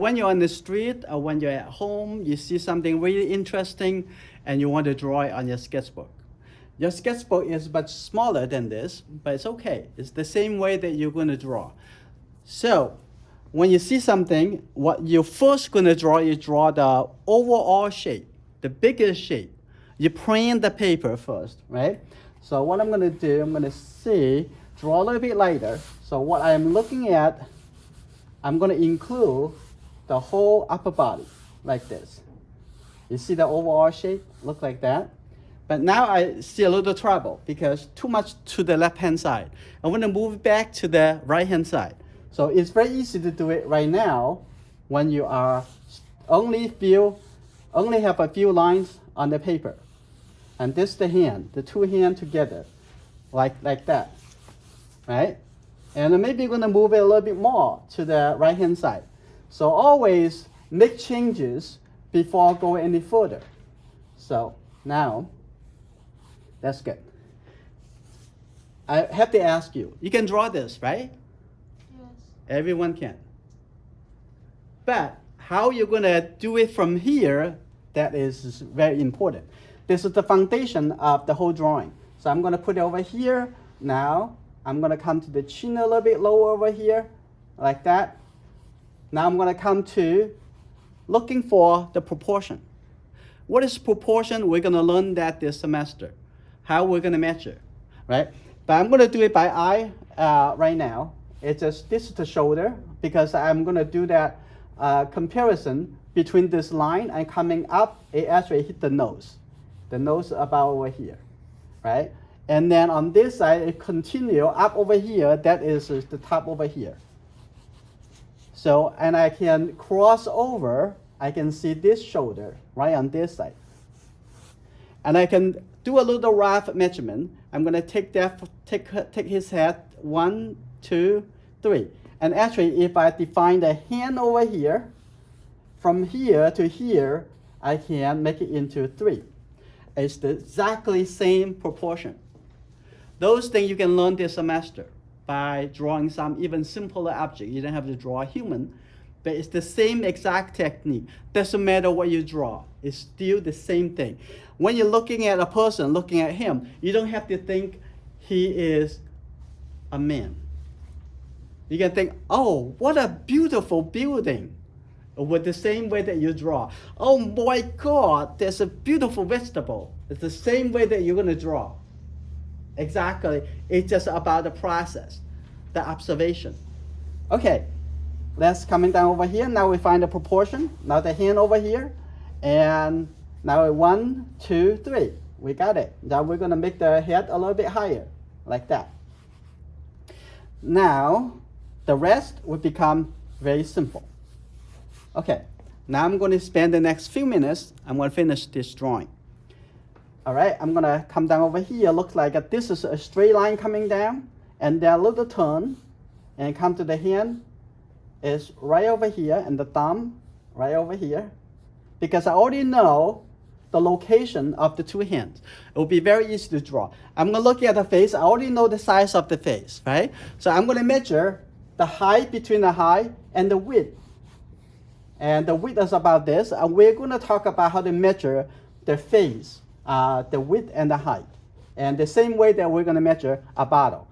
when you're on the street or when you're at home, you see something really interesting and you want to draw it on your sketchbook. Your sketchbook is much smaller than this, but it's okay. It's the same way that you're going to draw. So when you see something, what you're first going to draw, you draw the overall shape, the biggest shape. You print the paper first, right? So what I'm going to do, I'm going to draw a little bit lighter. So what I'm looking at, I'm going to include the whole upper body like this. You see the overall shape look like that? But now I see a little trouble because too much to the left-hand side. I want to move back to the right-hand side. So it's very easy to do it right now when you are only have a few lines on the paper. And this the hand, the two hands together, like that, right? And maybe you're gonna move it a little bit more to the right-hand side. So always make changes before going any further. So now, that's good. I have to ask you, you can draw this, right? Yes. Everyone can. But how you're gonna do it from here, that is very important. This is the foundation of the whole drawing. So I'm gonna put it over here. Now, I'm gonna come to the chin a little bit lower over here, like that. Now I'm gonna come to looking for the proportion. What is proportion? We're gonna learn that this semester. How we're gonna measure, right? But I'm gonna do it by eye right now. It's just, this is the shoulder, because I'm gonna do that comparison between this line and coming up, it actually hit the nose. The nose about over here, right? And then on this side, it continue up over here, that is the top over here. So, and I can cross over, I can see this shoulder right on this side. And I can do a little rough measurement. I'm gonna take his head, 1, 2, 3. And actually, if I define the hand over here, from here to here, I can make it into 3. It's the exactly same proportion. Those things you can learn this semester by drawing some even simpler object. You don't have to draw a human, but it's the same exact technique. Doesn't matter what you draw, it's still the same thing. When you're looking at a person, looking at him, you don't have to think he is a man. You can think, oh, what a beautiful building, with the same way that you draw. Oh my God, there's a beautiful vegetable. It's the same way that you're going to draw. Exactly. It's just about the process, the observation. Okay, let's coming down over here. Now we find the proportion. Now the hand over here. And now 1, 2, 3. We got it. Now we're going to make the head a little bit higher, like that. Now, the rest will become very simple. Okay, now I'm going to spend the next few minutes. I'm going to finish this drawing. All right, I'm going to come down over here. Looks like this is a straight line coming down, and then a little turn, and come to the hand. Is right over here, and the thumb right over here. Because I already know the location of the two hands. It will be very easy to draw. I'm going to look at the face. I already know the size of the face, right? So I'm going to measure the height between the height and the width. And the width is about this. And we're going to talk about how to measure the face, the width and the height. And the same way that we're going to measure a bottle.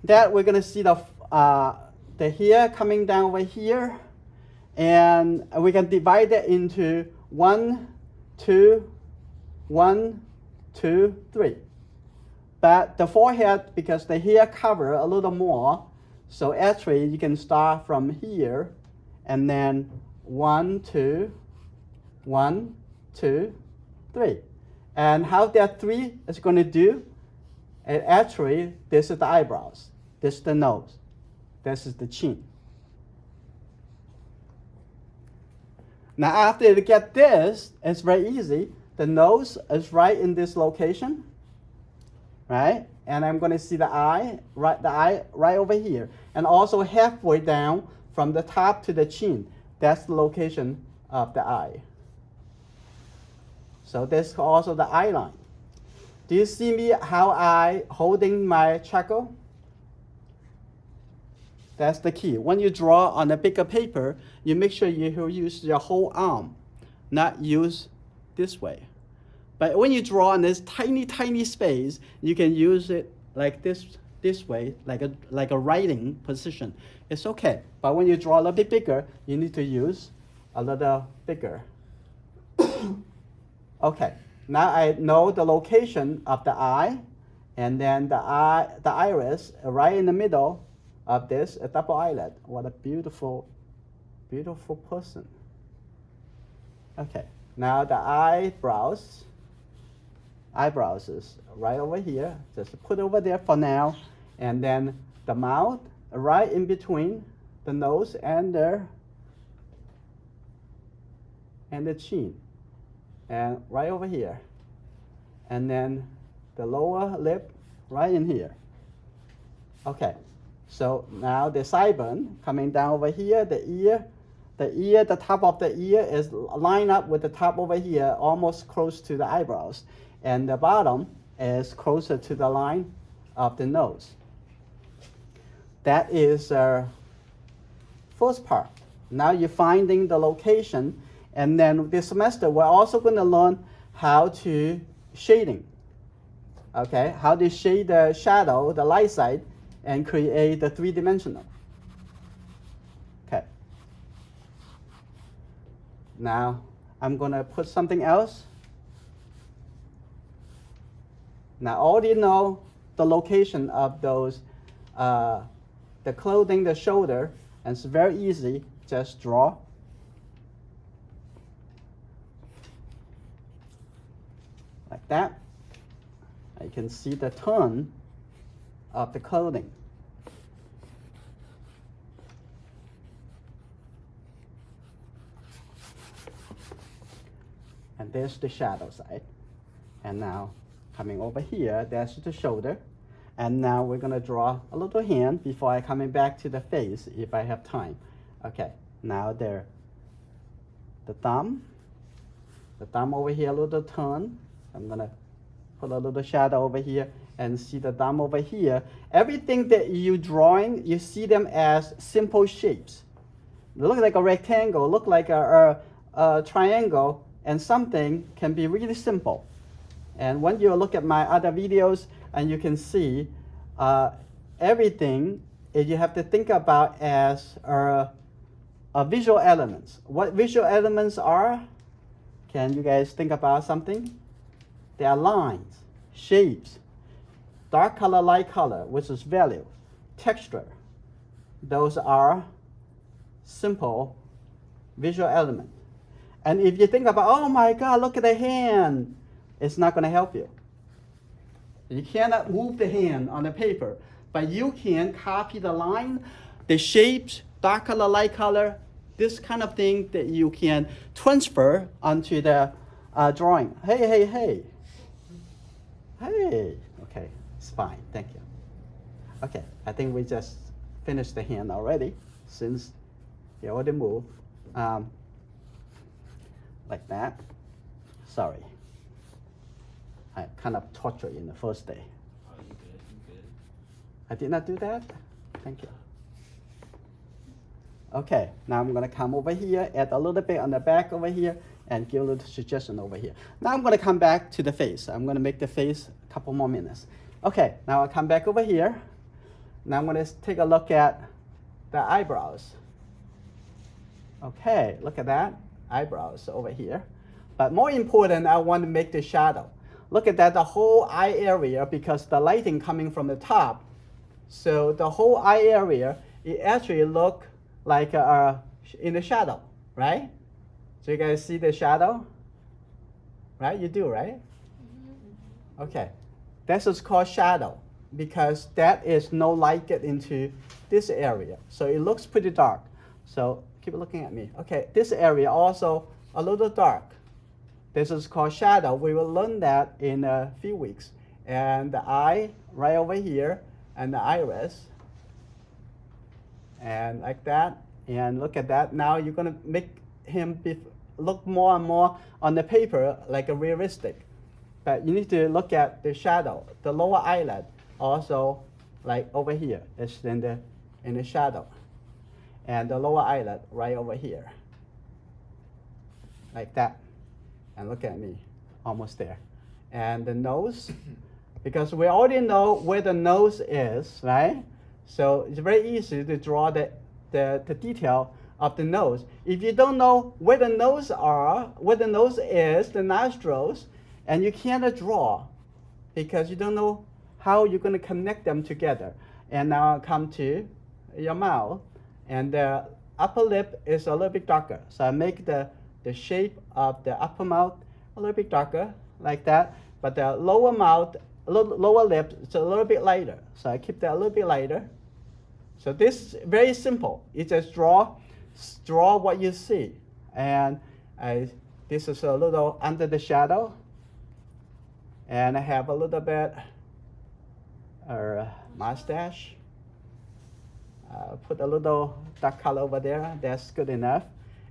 That we're going to see the hair coming down over here. And we can divide that into 1, 2, 1, 2, 3. But the forehead, because the hair cover a little more, so actually you can start from here and then 1, 2, 1, 2, 3. And how that 3 is going to do, and actually this is the eyebrows, this is the nose, this is the chin. Now after you get this, it's very easy. The nose is right in this location, right? And I'm going to see the eye right over here. And also halfway down from the top to the chin. That's the location of the eye. So that's also the eye line. Do you see me how I holding my charcoal? That's the key. When you draw on a bigger paper, you make sure you use your whole arm, not use this way. But when you draw in this tiny, tiny space, you can use it like this way, like a writing position. It's okay. But when you draw a little bit bigger, you need to use a little bigger. Okay, now I know the location of the eye, and then the iris right in the middle of this, a double eyelid. What a beautiful, beautiful person. Okay, now the eyebrows is right over here. Just put over there for now, and then the mouth right in between the nose and the chin, and right over here, and then the lower lip right in here. Okay, so now the sideburn coming down over here, the top of the ear is lined up with the top over here, almost close to the eyebrows, and the bottom is closer to the line of the nose. That is first part. Now you're finding the location, and then this semester we're also going to learn how to shading. Okay, how to shade the shadow, the light side, and create the three-dimensional. Okay. Now I'm going to put something else. Now already know the location of those, the clothing, the shoulder, and it's very easy. Just draw. Like that. You can see the tone of the clothing. And there's the shadow side. And now coming over here, that's the shoulder. And now we're going to draw a little hand before I coming back to the face if I have time. Okay, now there. The thumb over here, a little turn. I'm going to put a little shadow over here and see the thumb over here. Everything that you drawing, you see them as simple shapes. They look like a rectangle, look like a triangle, and something can be really simple. And when you look at my other videos, and you can see everything you have to think about as visual elements. What visual elements are? Can you guys think about something? They are lines, shapes, dark color, light color, which is value, texture. Those are simple visual elements. And if you think about, oh my God, look at the hand, it's not going to help you. You cannot move the hand on the paper, but you can copy the line, the shapes, dark color, light color, this kind of thing that you can transfer onto the drawing. Hey. Okay, it's fine, thank you. Okay, I think we just finished the hand already, since you already moved. Like that. Sorry. I kind of tortured in the first day. Oh, you good. I did not do that? Thank you. Okay, now I'm going to come over here, add a little bit on the back over here, and give a little suggestion over here. Now I'm going to come back to the face. I'm going to make the face a couple more minutes. Okay, now I'll come back over here. Now I'm going to take a look at the eyebrows. Okay, look at that. Eyebrows over here. But more important, I want to make the shadow. Look at that, the whole eye area, because the lighting coming from the top. So the whole eye area, it actually look like in the shadow, right? So you guys see the shadow? Right, you do, right? Mm-hmm. Okay, this is called shadow because that is no light get into this area. So it looks pretty dark. So keep looking at me. Okay, this area also a little dark. This is called shadow. We will learn that in a few weeks. And the eye right over here, and the iris, and like that. And look at that. Now you're gonna make him look more and more on the paper like a realistic. But you need to look at the shadow. The lower eyelid also, like over here, is in the shadow. and the lower eyelid right over here, like that. And look at me, almost there. And the nose, because we already know where the nose is, right? So it's very easy to draw the detail of the nose. If you don't know where the nose is, the nostrils, and you cannot draw because you don't know how you're going to connect them together. And now I'll come to your mouth, and the upper lip is a little bit darker. So I make the shape of the upper mouth a little bit darker, like that. But the lower mouth, lower lip is a little bit lighter. So I keep that a little bit lighter. So this is very simple. You just draw what you see. And this is a little under the shadow. And I have a little bit mustache. Put a little dark color over there. That's good enough.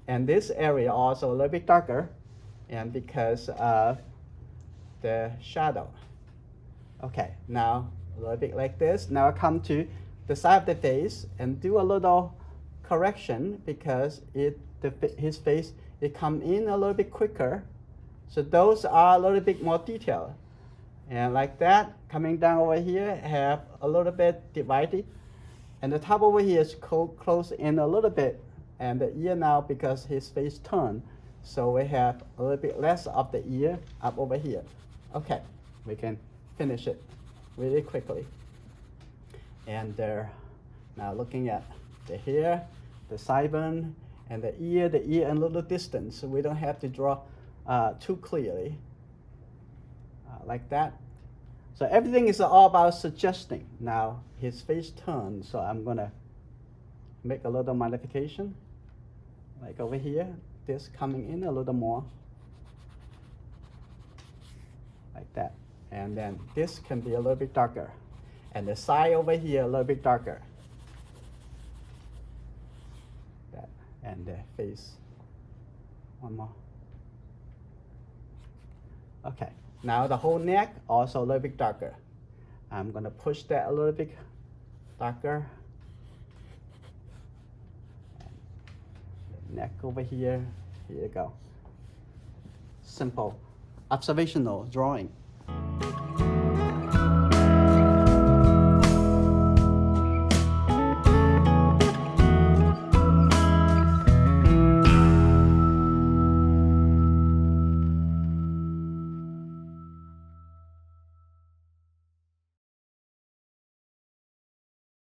And this area also a little bit darker, and because of the shadow. Okay, now a little bit like this. Now I come to the side of the face and do a little correction because his face, it come in a little bit quicker. So those are a little bit more detailed. And like that, coming down over here, have a little bit divided. And the top over here is close in a little bit. And the ear now, because his face turned, so we have a little bit less of the ear up over here. Okay, we can finish it really quickly. And now looking at the hair, the sideburn, and the ear in a little distance. So we don't have to draw too clearly, like that. So everything is all about suggesting. Now his face turned, so I'm gonna make a little modification. Like over here, this coming in a little more, like that. And then this can be a little bit darker. And the side over here a little bit darker. That. And the face, one more. Okay, now the whole neck also a little bit darker. I'm gonna push that a little bit darker. Neck over here you go. Simple observational drawing.